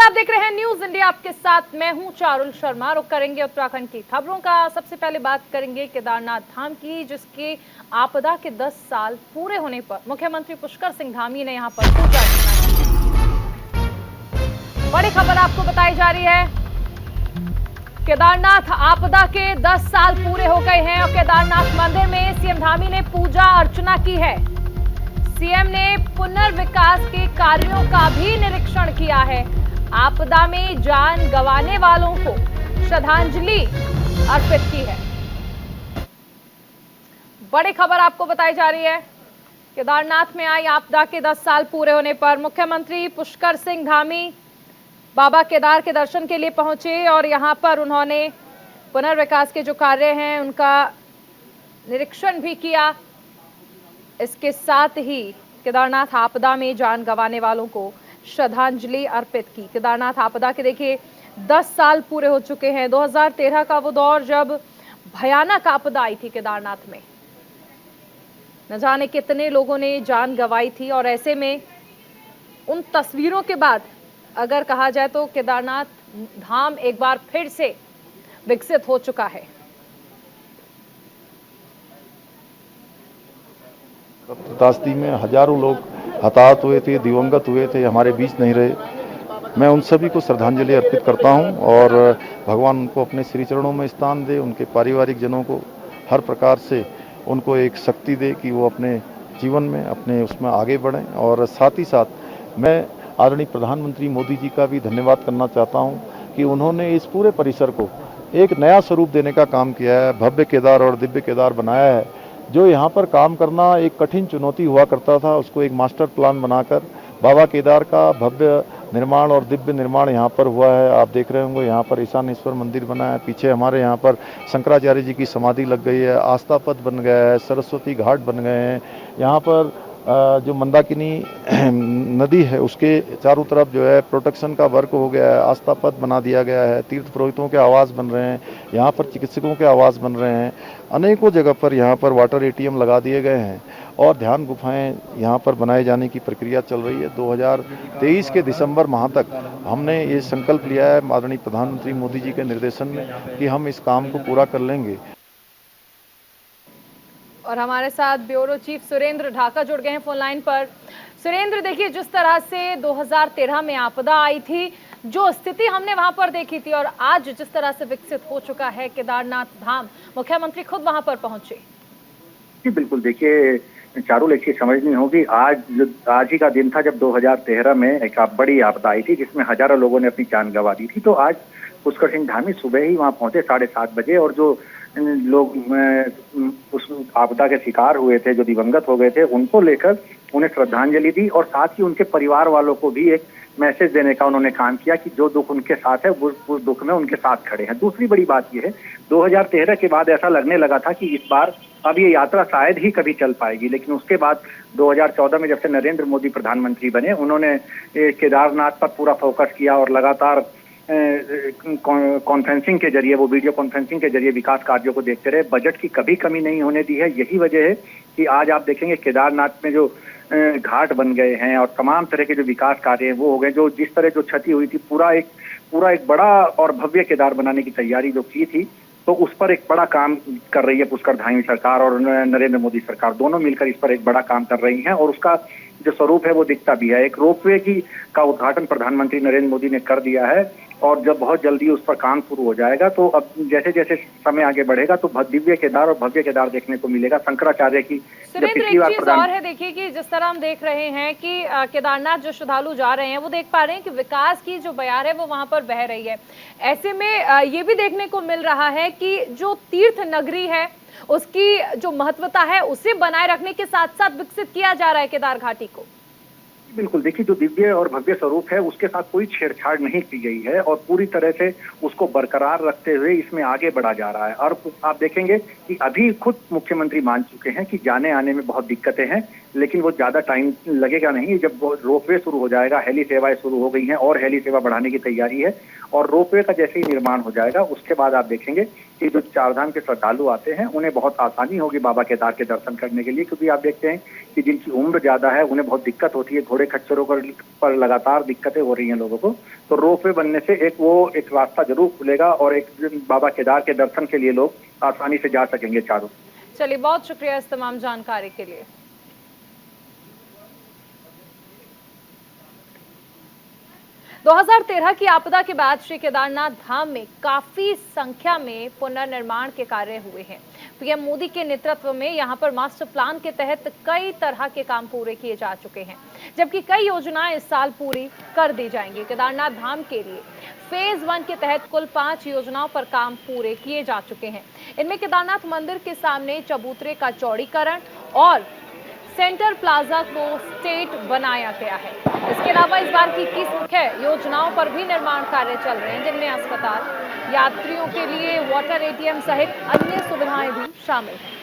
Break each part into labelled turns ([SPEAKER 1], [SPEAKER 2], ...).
[SPEAKER 1] आप देख रहे हैं न्यूज इंडिया, आपके साथ मैं हूं चारुल शर्मा। रुक करेंगे उत्तराखंड की खबरों का। सबसे पहले बात करेंगे केदारनाथ धाम की, जिसके आपदा के 10 साल पूरे होने पर मुख्यमंत्री पुष्कर सिंह धामी ने यहां पर पूजा अर्चना की। बड़ी खबर आपको बताई जा रही है, केदारनाथ आपदा के 10 साल पूरे हो गए हैं और केदारनाथ मंदिर में सीएम धामी ने पूजा अर्चना की है। सीएम ने पुनर्विकास के कार्यों का भी निरीक्षण किया है। आपदा में जान गंवाने वालों को श्रद्धांजलि अर्पित की है। बड़ी खबर आपको बताई जा रही है, केदारनाथ में आई आपदा के 10 साल पूरे होने पर मुख्यमंत्री पुष्कर सिंह धामी बाबा केदार के दर्शन के लिए पहुंचे और यहां पर उन्होंने पुनर्विकास के जो कार्य हैं उनका निरीक्षण भी किया। इसके साथ ही केदारनाथ आपदा में जान गंवाने वालों को श्रद्धांजलि अर्पित की। केदारनाथ आपदा के देखिए 10 साल पूरे हो चुके हैं। 2013 का वो दौर जब भयानक आपदा आई थी केदारनाथ में, न जाने कितने लोगों ने जान गंवाई थी। और ऐसे में उन तस्वीरों के बाद अगर कहा जाए तो केदारनाथ धाम एक बार फिर से विकसित हो चुका है।
[SPEAKER 2] त्रासदी में हजारों लोग हताहत हुए थे, दिवंगत हुए थे, हमारे बीच नहीं रहे। मैं उन सभी को श्रद्धांजलि अर्पित करता हूं और भगवान उनको अपने श्री चरणों में स्थान दे, उनके पारिवारिक जनों को हर प्रकार से उनको एक शक्ति दे कि वो अपने जीवन में अपने उसमें आगे बढ़ें। और साथ ही साथ मैं आदरणीय प्रधानमंत्री मोदी जी का भी धन्यवाद करना चाहता हूं कि उन्होंने इस पूरे परिसर को एक नया स्वरूप देने का काम किया है, भव्य केदार और दिव्य केदार बनाया है। जो यहाँ पर काम करना एक कठिन चुनौती हुआ करता था, उसको एक मास्टर प्लान बनाकर बाबा केदार का भव्य निर्माण और दिव्य निर्माण यहाँ पर हुआ है। आप देख रहे होंगे यहाँ पर ईशानेश्वर मंदिर बना है, पीछे हमारे यहाँ पर शंकराचार्य जी की समाधि लग गई है, आस्था पथ बन गया है, सरस्वती घाट बन गए हैं। यहाँ पर जो मंदाकिनी नदी है उसके चारों तरफ जो है प्रोटेक्शन का वर्क हो गया है, आस्था पथ बना दिया गया है, तीर्थ पुरोहितों के आवास बन रहे हैं, यहाँ पर चिकित्सकों के आवास बन रहे हैं, अनेकों जगह पर यहाँ पर वाटर एटीएम लगा दिए गए हैं और ध्यान गुफाएं यहाँ पर बनाए जाने की प्रक्रिया चल रही है। 2023 के दिसंबर माह तक हमने ये संकल्प लिया है आदरणीय प्रधानमंत्री मोदी जी के निर्देशन में कि हम इस काम को पूरा कर लेंगे।
[SPEAKER 1] और हमारे साथ ब्यूरो चीफ सुरेंद्र ढाका जुड़ गए हैं फोन लाइन पर। सुरेंद्र, देखिए जिस तरह से 2013 में आपदा आई थी, जो स्थिति हमने वहां पर देखी थी, और आज जिस तरह से विकसित हो चुका है केदारनाथ धाम, मुख्यमंत्री खुद वहां पर पहुंचे।
[SPEAKER 3] जी बिल्कुल, देखिए चारुल, एक चीज समझनी होगी, आज ही का दिन था जब 2013 में एक बड़ी आपदा आई थी जिसमें हजारों लोगों ने अपनी जान गंवा दी थी। तो आज पुष्कर सिंह धामी सुबह ही वहां पहुंचे 7:30 बजे, और जो लोग उस आपदा के शिकार हुए थे, जो दिवंगत हो गए थे, उनको लेकर उन्हें श्रद्धांजलि दी और साथ ही उनके परिवार वालों को भी एक मैसेज देने का उन्होंने काम किया कि जो दुख उनके साथ है उस दुख में उनके साथ खड़े हैं। दूसरी बड़ी बात यह है, 2013 के बाद ऐसा लगने लगा था कि इस बार अब ये यात्रा शायद ही कभी चल पाएगी, लेकिन उसके बाद 2014 में जब से नरेंद्र मोदी प्रधानमंत्री बने, उन्होंने केदारनाथ पर पूरा फोकस किया और लगातार कॉन्फ्रेंसिंग के जरिए, वो वीडियो कॉन्फ्रेंसिंग के जरिए विकास कार्यों को देखते रहे। बजट की कभी कमी नहीं होने दी है। यही वजह है कि आज आप देखेंगे केदारनाथ में जो घाट बन गए हैं और तमाम तरह के जो विकास कार्य हैं वो हो गए। जो जिस तरह जो क्षति हुई थी, पूरा एक बड़ा और भव्य केदार बनाने की तैयारी जो की थी, तो उस पर एक बड़ा काम कर रही है पुष्कर धामी सरकार और नरेंद्र मोदी सरकार, दोनों मिलकर इस पर एक बड़ा काम कर रही हैं। और उसका जो स्वरूप है वो दिखता भी है। एक रोपवे का उद्घाटन प्रधानमंत्री नरेंद्र मोदी ने कर दिया है और जब बहुत जल्दी उस पर काम शुरू हो जाएगा, तो अब जैसे जैसे समय आगे बढ़ेगा तो दिव्य केदार और भव्य केदार देखने को मिलेगा। शंकराचार्य की
[SPEAKER 1] सुरेंद्र, एक चीज और है, देखिए कि जिस तरह हम देख रहे हैं कि केदारनाथ जो श्रद्धालु जा रहे हैं वो देख पा रहे हैं कि विकास की जो बयार है वो वहां पर बह रही है। ऐसे में ये भी देखने को मिल रहा है कि जो तीर्थ नगरी है उसकी जो महत्वता है उसे बनाए रखने के साथ साथ विकसित किया जा रहा है केदार घाटी को।
[SPEAKER 3] बिल्कुल, देखिए जो दिव्य और भव्य स्वरूप है उसके साथ कोई छेड़छाड़ नहीं की गई है और पूरी तरह से उसको बरकरार रखते हुए इसमें आगे बढ़ा जा रहा है। और आप देखेंगे कि अभी खुद मुख्यमंत्री मान चुके हैं कि जाने आने में बहुत दिक्कतें हैं, लेकिन वो ज्यादा टाइम लगेगा नहीं। जब रोपवे शुरू हो जाएगा, हेली सेवाएं शुरू हो गई हैं और हेली सेवा बढ़ाने की तैयारी है, और रोपवे का जैसे ही निर्माण हो जाएगा उसके बाद आप देखेंगे कि जो चारधाम के श्रद्धालु आते हैं उन्हें बहुत आसानी होगी बाबा केदार के दर्शन करने के लिए, क्योंकि आप देखते हैं कि जिनकी उम्र ज्यादा है उन्हें बहुत दिक्कत होती है, घोड़े खच्चरों पर लगातार दिक्कतें हो रही हैं लोगों को। तो रोपवे बनने से एक रास्ता जरूर खुलेगा और एक बाबा केदार के दर्शन के लिए लोग आसानी से जा सकेंगे चारों।
[SPEAKER 1] चलिए, बहुत शुक्रिया इस तमाम जानकारी के लिए। 2013 की आपदा के बाद श्री केदारनाथ धाम में काफी संख्या में पुनर्निर्माण के कार्य हुए हैं। पीएम मोदी के नेतृत्व में यहां पर मास्टर प्लान के तहत कई तरह के काम पूरे किए जा चुके हैं, जबकि कई योजनाएं इस साल पूरी कर दी जाएंगी। केदारनाथ धाम के लिए फेज 1 के तहत कुल 5 योजनाओं पर काम पूरे किए जा चुके हैं। इनमें केदारनाथ मंदिर के सामने चबूतरे का चौड़ीकरण और सेंटर प्लाजा को स्टेट बनाया गया है। इसके अलावा इस बार की 21 मुख्य योजनाओं पर भी निर्माण कार्य चल रहे हैं, जिनमें अस्पताल, यात्रियों के लिए वाटर एटीएम सहित अन्य सुविधाएं भी शामिल हैं।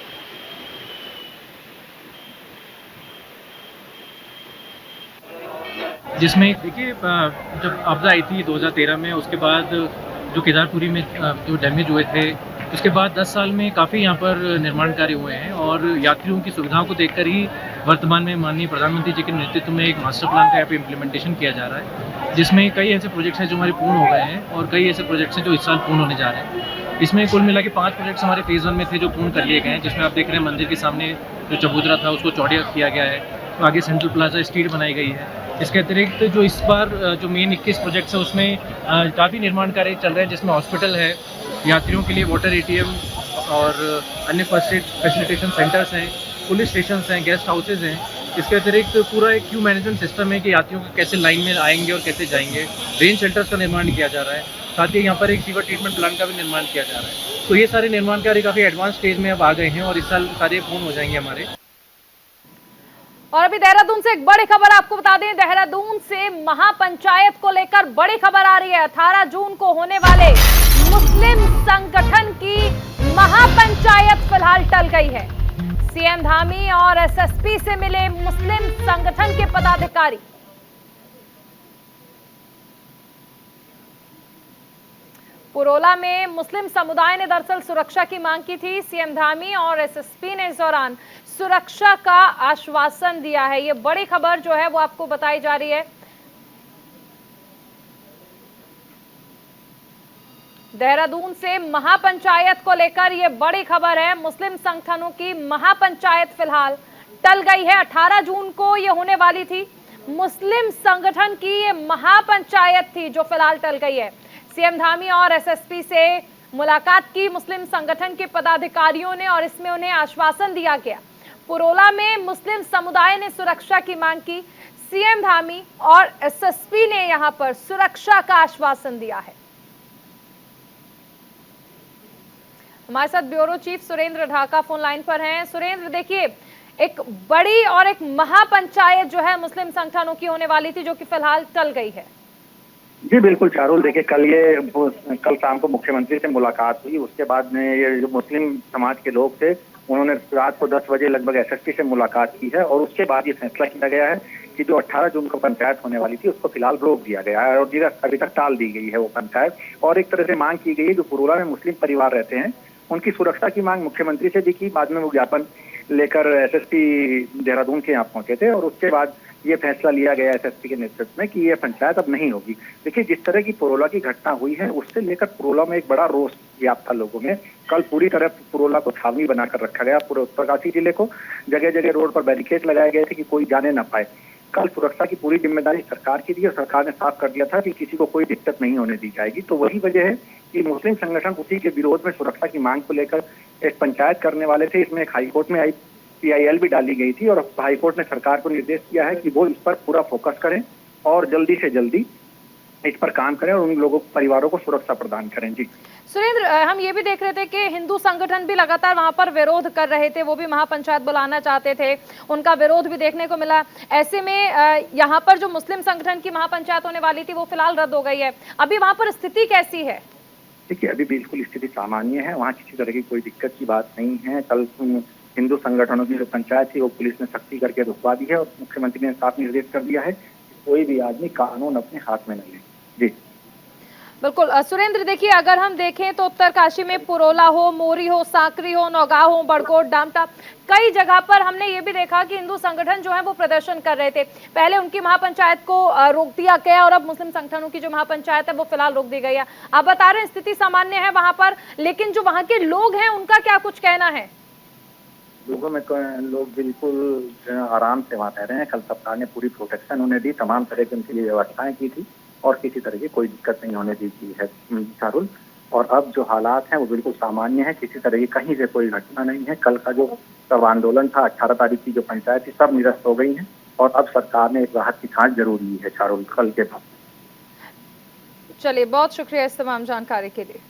[SPEAKER 4] जिसमें देखिए, जब आपदा आई थी 2013 में, उसके बाद जो केदारपुरी में जो डैमेज हुए थे, उसके बाद 10 साल में काफ़ी यहाँ पर निर्माण कार्य हुए हैं और यात्रियों की सुविधाओं को देखकर ही वर्तमान में माननीय प्रधानमंत्री जी के नेतृत्व में एक मास्टर प्लान का यहाँ पे इम्प्लीमेंटेशन किया जा रहा है, जिसमें कई ऐसे प्रोजेक्ट्स हैं जो हमारे पूर्ण हो गए हैं और कई ऐसे प्रोजेक्ट्स हैं जो इस साल पूर्ण होने जा रहे हैं। इसमें कुल मिला के 5 प्रोजेक्ट्स हमारे फेज़ 1 में थे जो पूर्ण कर लिए गए हैं, जिसमें आप देख रहे हैं मंदिर के सामने जो चबूतरा था उसको चौड़ा किया गया है, तो आगे सेंट्रल प्लाजा स्ट्रीट बनाई गई है। इसके अतिरिक्त जो इस बार जो मेन 21 प्रोजेक्ट्स है उसमें काफ़ी निर्माण कार्य चल रहे हैं, जिसमें हॉस्पिटल है, यात्रियों के लिए वाटर एटीएम और अन्य फर्स्ट एड फैसिलिटेशन सेंटर्स हैं, पुलिस स्टेशंस हैं, गेस्ट हाउसेज हैं। इसके अतिरिक्त पूरा एक क्यू मैनेजमेंट सिस्टम है कि यात्रियों को कैसे लाइन में आएंगे और कैसे जाएंगे। रेन शेल्टर्स का निर्माण किया जा रहा है, साथ ही यहाँ पर एक सीवर ट्रीटमेंट प्लांट का भी निर्माण किया जा रहा है। तो ये सारे निर्माण कार्य काफ़ी एडवांस स्टेज में अब आ गए हैं और इस साल सारे पूर्ण हो जाएंगे हमारे।
[SPEAKER 1] और अभी देहरादून से एक बड़ी खबर आपको बता दें। देहरादून से महापंचायत को लेकर बड़ी खबर आ रही है। 18 जून को होने वाले मुस्लिम संगठन की महापंचायत फिलहाल टल गई है। सीएम धामी और एसएसपी से मिले मुस्लिम संगठन के पदाधिकारी। पुरोला में मुस्लिम समुदाय ने दरअसल सुरक्षा की मांग की थी। सीएम धामी और एसएसपी ने इस दौरान सुरक्षा का आश्वासन दिया है। ये बड़ी खबर जो है वो आपको बताई जा रही है। देहरादून से महापंचायत को लेकर ये बड़ी खबर है। मुस्लिम संगठनों की महापंचायत फिलहाल टल गई है। 18 जून को ये होने वाली थी। मुस्लिम संगठन की ये महापंचायत थी जो फिलहाल टल गई है। सीएम धामी और एसएसपी से मुलाकात की मुस्लिम संगठन के पदाधिकारियों ने और इसमें उन्हें आश्वासन दिया गया। पुरोला में मुस्लिम समुदाय ने सुरक्षा की मांग की। सीएम धामी और एसएसपी ने यहां पर सुरक्षा का आश्वासन दिया है। हमारे साथ bureau chief Surendra Dhaka phone line पर हैं। सुरेंद्र, देखिए, एक बड़ी और एक महापंचायत जो है मुस्लिम संगठनों की होने वाली थी, जो कि फिलहाल टल गई है।
[SPEAKER 3] जी बिल्कुल चारुल, देखिए कल शाम को मुख्यमंत्री से मुलाकात हुई। उसके बाद में ये जो मुस्लिम समाज के लोग थे उन्होंने रात को 10 बजे लगभग एसएसपी से मुलाकात की है और उसके बाद ये फैसला किया गया है कि जो 18 जून को पंचायत होने वाली थी उसको फिलहाल रोक दिया गया है और अभी तक टाल दी गई है वो पंचायत। और एक तरह से मांग की गई है, जो पुरोला में मुस्लिम परिवार रहते हैं उनकी सुरक्षा की मांग मुख्यमंत्री से भी की। बाद में वो ज्ञापन लेकर एसएसपी देहरादून के यहाँ पहुंचे थे और उसके बाद ये फैसला लिया गया एसएसपी के नेतृत्व में कि ये पंचायत अब नहीं होगी। देखिए, जिस तरह की पुरोला की घटना हुई है उससे लेकर पुरोला में एक बड़ा रोष व्याप्त था लोगों में। कल पूरी तरह पुरोला को छावनी बनाकर रखा गया। पूरे उत्तरकाशी जिले को जगह जगह रोड पर बैरिकेड लगाए गए थे कि कोई जाने ना पाए। कल सुरक्षा की पूरी जिम्मेदारी सरकार की थी और सरकार ने साफ कर दिया था कि किसी को कोई दिक्कत नहीं होने दी जाएगी। तो वही वजह है कि मुस्लिम संगठन उसी के विरोध में सुरक्षा की मांग को लेकर एक पंचायत करने वाले थे। इसमें एक हाईकोर्ट में PIL भी डाली गई थी और हाईकोर्ट ने सरकार को निर्देश दिया है कि वो इस पर पूरा फोकस करें और जल्दी से जल्दी इस पर काम करें और उन लोगों परिवारों को सुरक्षा प्रदान करें। जी
[SPEAKER 1] सुरेंद्र, हम ये भी देख रहे थे कि हिंदू संगठन भी लगातार वहां पर विरोध कर रहे थे। वो भी महापंचायत बुलाना चाहते थे, उनका विरोध भी देखने को मिला। ऐसे में यहाँ पर जो मुस्लिम संगठन की महापंचायत होने वाली थी वो फिलहाल रद्द हो गई है। अभी वहां पर स्थिति कैसी है?
[SPEAKER 3] देखिए, अभी बिल्कुल स्थिति सामान्य है। वहाँ किसी तरह की कोई दिक्कत की बात नहीं है। कल हिंदू संगठनों की जो पंचायत थी वो पुलिस ने सख्ती करके रुकवा दी है और मुख्यमंत्री ने साफ निर्देश कर दिया है कि कोई भी आदमी कानून अपने हाथ में न ले। जी
[SPEAKER 1] बिल्कुल सुरेंद्र, देखिए अगर हम देखें तो उत्तरकाशी में पुरोला हो, मोरी हो, साकरी हो, नौगांव हो, बड़कोट, डामटा, कई जगह पर हमने ये भी देखा कि हिंदू संगठन जो है वो प्रदर्शन कर रहे थे। पहले उनकी महापंचायत को रोक दिया गया और अब मुस्लिम संगठनों की जो महापंचायत है वो फिलहाल रोक दी गई है। आप बता रहे हैं स्थिति सामान्य है वहां पर, लेकिन जो वहां के लोग हैं उनका क्या कुछ कहना है?
[SPEAKER 3] लोगों में लोग बिल्कुल आराम से वहाँ रह रहे हैं। कल सरकार ने पूरी प्रोटेक्शन उन्हें दी, तमाम तरह की उनके लिए व्यवस्थाएं की थी और किसी तरह की कोई दिक्कत नहीं होने दी गई है चारुल। और अब जो हालात हैं वो बिल्कुल सामान्य है, किसी तरह की कहीं से कोई घटना नहीं है। कल का जो सब आंदोलन था, 18 तारीख की जो पंचायत थी, सब निरस्त हो गई है और अब सरकार ने एक राहत की सांस जरूरी है चारुल कल के बाद।
[SPEAKER 1] चलिए, बहुत शुक्रिया इस तमाम जानकारी के लिए।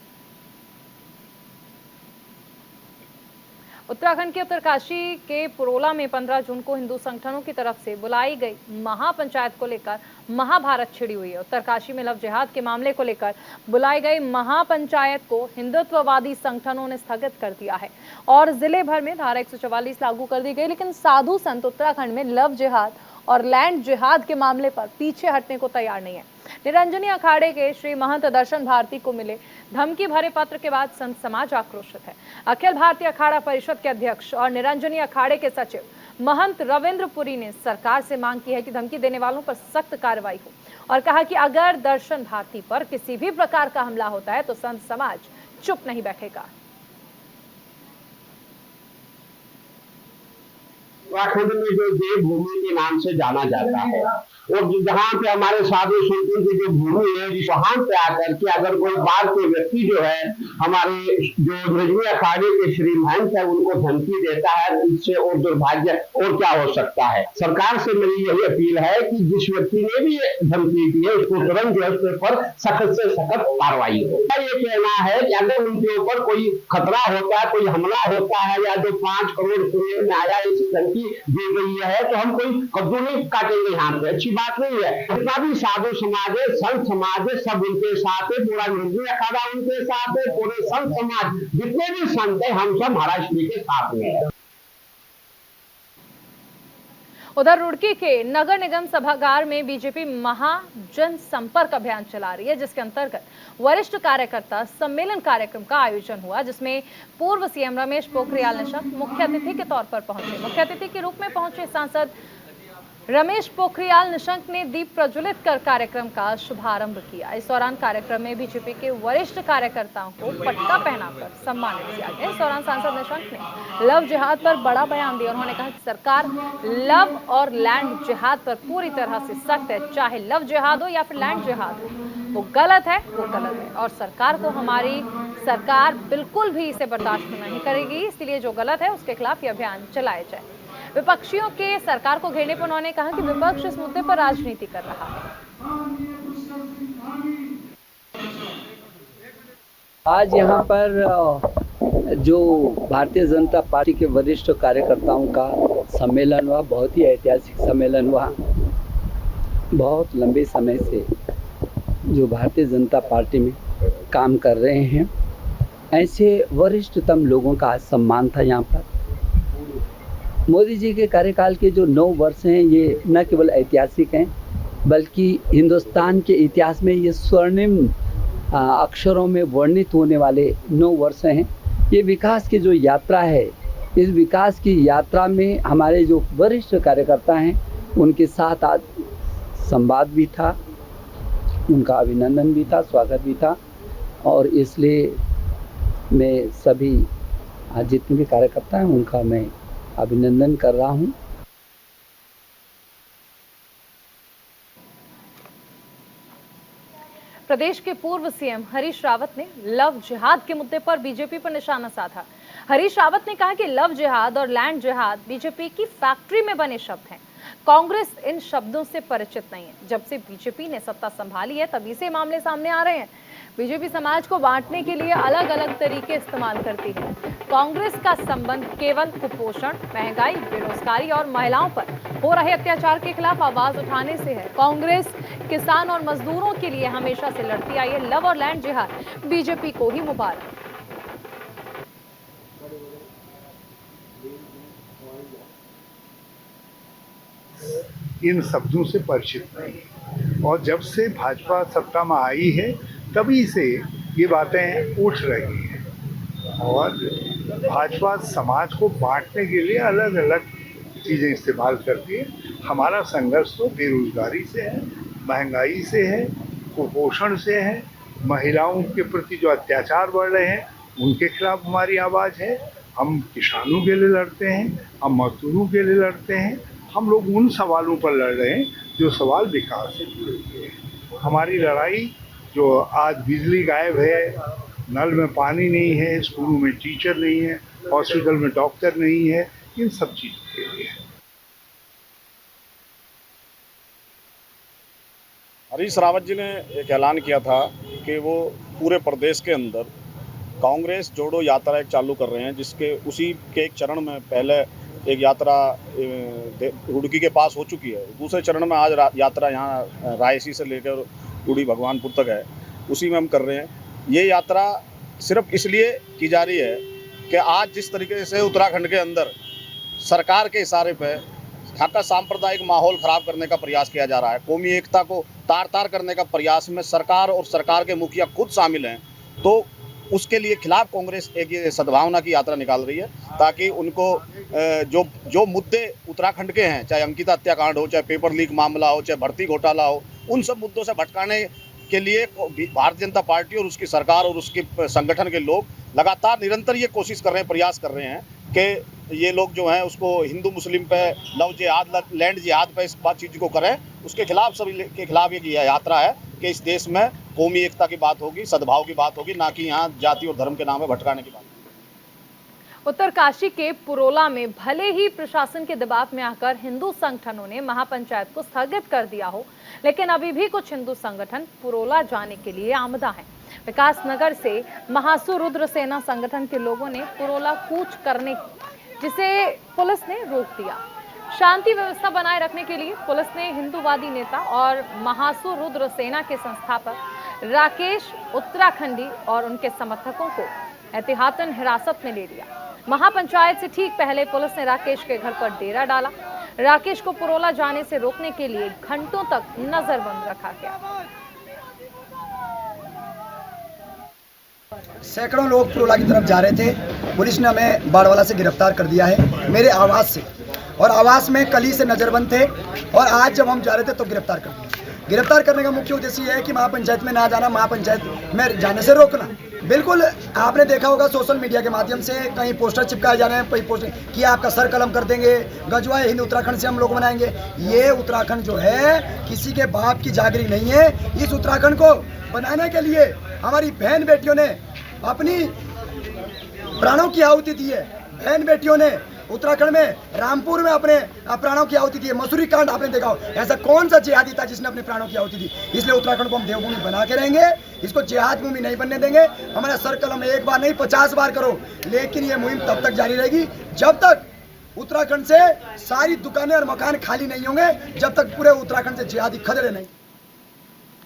[SPEAKER 1] उत्तराखंड के उत्तरकाशी के पुरोला में 15 जून को हिंदू संगठनों की तरफ से बुलाई गई महापंचायत को लेकर महाभारत छिड़ी हुई है। उत्तरकाशी में लव जिहाद के मामले को लेकर बुलाई गई महापंचायत को हिंदुत्ववादी संगठनों ने स्थगित कर दिया है और जिले भर में धारा 144 लागू कर दी गई। लेकिन साधु संत उत्तराखंड में लव जिहाद और लैंड जिहाद के मामले पर पीछे हटने को तैयार नहीं है। निरंजनी अखाड़े के श्री महंत दर्शन भारती को मिले धमकी भरे पत्र के बाद संत समाज आक्रोशित है। अखिल भारतीय अखाड़ा परिषद के अध्यक्ष और निरंजनी अखाड़े के सचिव महंत रविंद्रपुरी ने सरकार से मांग की है कि धमकी देने वालों पर सख्त कार्रवाई हो और कहा कि अगर दर्शन भारती पर किसी भी प्रकार का हमला होता है तो संत समाज चुप नहीं बैठेगा।
[SPEAKER 5] उत्तराखंड में जो देवभूमि के नाम से जाना जाता है और जहाँ पे हमारे साधु संतों की जो भूमि है, वहां पे आकर के अगर कोई बाहर के व्यक्ति जो है हमारे जो निरंजनी अखाड़े के श्री महंत है उनको धमकी देता है, इससे और दुर्भाग्य और क्या हो सकता है। सरकार से मेरी यही अपील है कि जिस व्यक्ति ने भी धमकी दी है उसको तुरंत जो है उसके ऊपर सख्त से सख्त कार्रवाई हो। ये कहना है कि अगर उनके ऊपर कोई खतरा होता है, कोई हमला होता है या जो 5 करोड़ सुनने में आया इस धमकी दी गई है तो हम कोई कद्दू नहीं काटेंगे यहाँ पे, अच्छी बात नहीं है। जितना भी साधु समाज है, संत समाज है, सब उनके साथ है, पूरा निरंजनी अखाड़ा उनके साथ है, पूरे संत समाज जितने भी संत है हम सब महाराज श्री के साथ में है।
[SPEAKER 1] उधर रुड़की के नगर निगम सभागार में बीजेपी महाजन संपर्क अभियान चला रही है, जिसके अंतर्गत वरिष्ठ कार्यकर्ता सम्मेलन कार्यक्रम का आयोजन हुआ, जिसमें पूर्व सीएम रमेश पोखरियाल निशंक मुख्य अतिथि के तौर पर पहुंचे। मुख्य अतिथि के रूप में पहुंचे सांसद रमेश पोखरियाल निशंक ने दीप प्रज्वलित कर कार्यक्रम का शुभारंभ किया। इस दौरान कार्यक्रम में बीजेपी के वरिष्ठ कार्यकर्ताओं को पटका पहनाकर सम्मानित किया गया। इस दौरान सांसद निशंक ने लव जिहाद पर बड़ा बयान दिया। उन्होंने कहा कि सरकार लव और लैंड जिहाद पर पूरी तरह से सख्त है, चाहे लव जिहाद हो या फिर लैंड जिहाद हो, वो गलत है, वो गलत है और सरकार को हमारी सरकार बिल्कुल भी इसे बर्दाश्त नहीं करेगी। इसलिए जो गलत है उसके खिलाफ ये अभियान चलाया जाए। विपक्षियों के सरकार को घेरने पर उन्होंने कहा कि विपक्ष इस मुद्दे पर राजनीति कर रहा है।
[SPEAKER 6] आज यहाँ पर जो भारतीय जनता पार्टी के वरिष्ठ कार्यकर्ताओं का सम्मेलन हुआ, बहुत ही ऐतिहासिक सम्मेलन हुआ। बहुत लंबे समय से जो भारतीय जनता पार्टी में काम कर रहे हैं, ऐसे वरिष्ठतम लोगों का सम्मान था यहाँ पर। मोदी जी के कार्यकाल के जो 9 वर्ष हैं ये न केवल ऐतिहासिक हैं बल्कि हिंदुस्तान के इतिहास में ये स्वर्णिम अक्षरों में वर्णित होने वाले 9 वर्ष हैं। ये विकास की जो यात्रा है, इस विकास की यात्रा में हमारे जो वरिष्ठ कार्यकर्ता हैं उनके साथ आज संवाद भी था, उनका अभिनंदन भी था, स्वागत भी था और इसलिए मैं सभी जितने भी कार्यकर्ता हैं उनका मैं अभिनंदन कर रहा हूं।
[SPEAKER 1] प्रदेश के पूर्व सीएम हरीश रावत ने लव जिहाद के मुद्दे पर बीजेपी पर निशाना साधा। हरीश रावत ने कहा कि लव जिहाद और लैंड जिहाद बीजेपी की फैक्ट्री में बने शब्द हैं। कांग्रेस इन शब्दों से परिचित नहीं है। जब से बीजेपी ने सत्ता संभाली है तभी से मामले सामने आ रहे हैं। बीजेपी समाज को बांटने के लिए अलग अलग तरीके इस्तेमाल करती है। कांग्रेस का संबंध केवल कुपोषण, महंगाई, बेरोजगारी और महिलाओं पर हो रहे अत्याचार के खिलाफ आवाज उठाने से है। कांग्रेस किसान और मजदूरों के लिए हमेशा से लड़ती आई है। लव और लैंड जिहाद बीजेपी को ही मुबारक।
[SPEAKER 7] इन शब्दों से परिचित नहीं है। और जब से भाजपा सत्ता में आई है तभी से ये बातें उठ रही हैं और भाजपा समाज को बांटने के लिए अलग अलग चीज़ें इस्तेमाल करती है। हमारा संघर्ष तो बेरोजगारी से है, महंगाई से है, कुपोषण से है, महिलाओं के प्रति जो अत्याचार बढ़ रहे हैं उनके खिलाफ हमारी आवाज़ है। हम किसानों के लिए लड़ते हैं, हम मजदूरों के लिए लड़ते हैं। हम लोग उन सवालों पर लड़ रहे हैं जो सवाल विकास से जुड़े हुए हैं। हमारी लड़ाई जो आज बिजली गायब है, नल में पानी नहीं है, स्कूलों में टीचर नहीं है, हॉस्पिटल में डॉक्टर नहीं है, इन सब चीज़ों के लिए है।
[SPEAKER 8] हरीश रावत जी ने एक ऐलान किया था कि वो पूरे प्रदेश के अंदर कांग्रेस जोड़ो यात्रा एक चालू कर रहे हैं, जिसके उसी के एक चरण में पहले एक यात्रा रुड़की के पास हो चुकी है। दूसरे चरण में आज यात्रा यहाँ रायसी से लेकर टूडी भगवानपुर तक है, उसी में हम कर रहे हैं। ये यात्रा सिर्फ इसलिए की जा रही है कि आज जिस तरीके से उत्तराखंड के अंदर सरकार के इशारे पर यहाँ का सांप्रदायिक माहौल खराब करने का प्रयास किया जा रहा है, कौमी एकता को तार तार करने का प्रयास में सरकार और सरकार के मुखिया खुद शामिल हैं, तो उसके लिए खिलाफ कांग्रेस एक ये सद्भावना की यात्रा निकाल रही है ताकि उनको जो मुद्दे उत्तराखंड के हैं, चाहे अंकिता हत्याकांड हो, चाहे पेपर लीक मामला हो, चाहे भर्ती घोटाला हो, उन सब मुद्दों से भटकाने के लिए भारतीय जनता पार्टी और उसकी सरकार और उसके संगठन के लोग लगातार निरंतर ये कोशिश कर रहे हैं, प्रयास कर रहे हैं कि ये लोग जो हैं उसको हिंदू मुस्लिम पे लव जिहाद, लैंड जिहाद पे इस बात चीज़ को करें। उसके खिलाफ सभी के खिलाफ ये यात्रा है कि इस देश में कौमी एकता की बात होगी, सद्भाव की बात होगी, ना कि यहाँ जाति और धर्म के नाम में भटकाने की बात।
[SPEAKER 1] उत्तरकाशी के पुरोला में भले ही प्रशासन के दबाव में आकर हिंदू संगठनों ने महापंचायत को स्थगित कर दिया हो, लेकिन अभी भी कुछ हिंदू संगठन पुरोला जाने के लिए आमदा हैं। विकास नगर से महासु रुद्र सेना संगठन के लोगों ने पुरोला कूच करने, जिसे पुलिस ने रोक दिया। शांति व्यवस्था बनाए रखने के लिए पुलिस ने हिंदूवादी नेता और महासु रुद्र सेना के संस्थापक राकेश उत्तराखंडी और उनके समर्थकों को एहतियातन हिरासत में ले लिया। महापंचायत से ठीक पहले पुलिस ने राकेश के घर पर डेरा डाला। राकेश को पुरोला जाने से रोकने के लिए घंटों तक नजरबंद रखा गया।
[SPEAKER 9] सैकड़ों लोग पुरोला की तरफ जा रहे थे। पुलिस ने हमें बाड़वाला से गिरफ्तार कर दिया है, मेरे आवास से, और आवास में कल ही से नजरबंद थे और आज जब हम जा रहे थे तो गिरफ्तार कर दिया। गिरफ्तार करने का मुख्य उद्देश्य यह है कि महापंचायत में ना जाना, महापंचायत में जाने से रोकना। बिल्कुल आपने देखा होगा सोशल मीडिया के माध्यम से कहीं पोस्टर चिपकाए जा रहे हैं, कहीं पोस्टर कि आपका सर कलम कर देंगे, गजवाए हिंद उत्तराखंड से हम लोग बनाएंगे। ये उत्तराखंड जो है किसी के बाप की जागीर नहीं है। इस उत्तराखंड को बनाने के लिए हमारी बहन बेटियों ने अपनी प्राणों की आहुति दी है। बहन बेटियों ने उत्तराखंड में रामपुर में अपने प्राणों की आहुति दी है। मसूरी कांड आपने देखा हो, ऐसा कौन सा जिहादी था जिसने अपने प्राणों की आहुति दी। इसलिए उत्तराखंड को हम देवभूमि बना के रहेंगे, इसको जिहाद भूमि नहीं बनने देंगे। हमारा सर कलम एक बार नहीं 50 बार करो, लेकिन ये मुहिम तब तक जारी रहेगी जब तक उत्तराखंड से सारी दुकानें और मकान खाली नहीं होंगे, जब तक पूरे उत्तराखंड से जिहादी खदेड़े नहीं।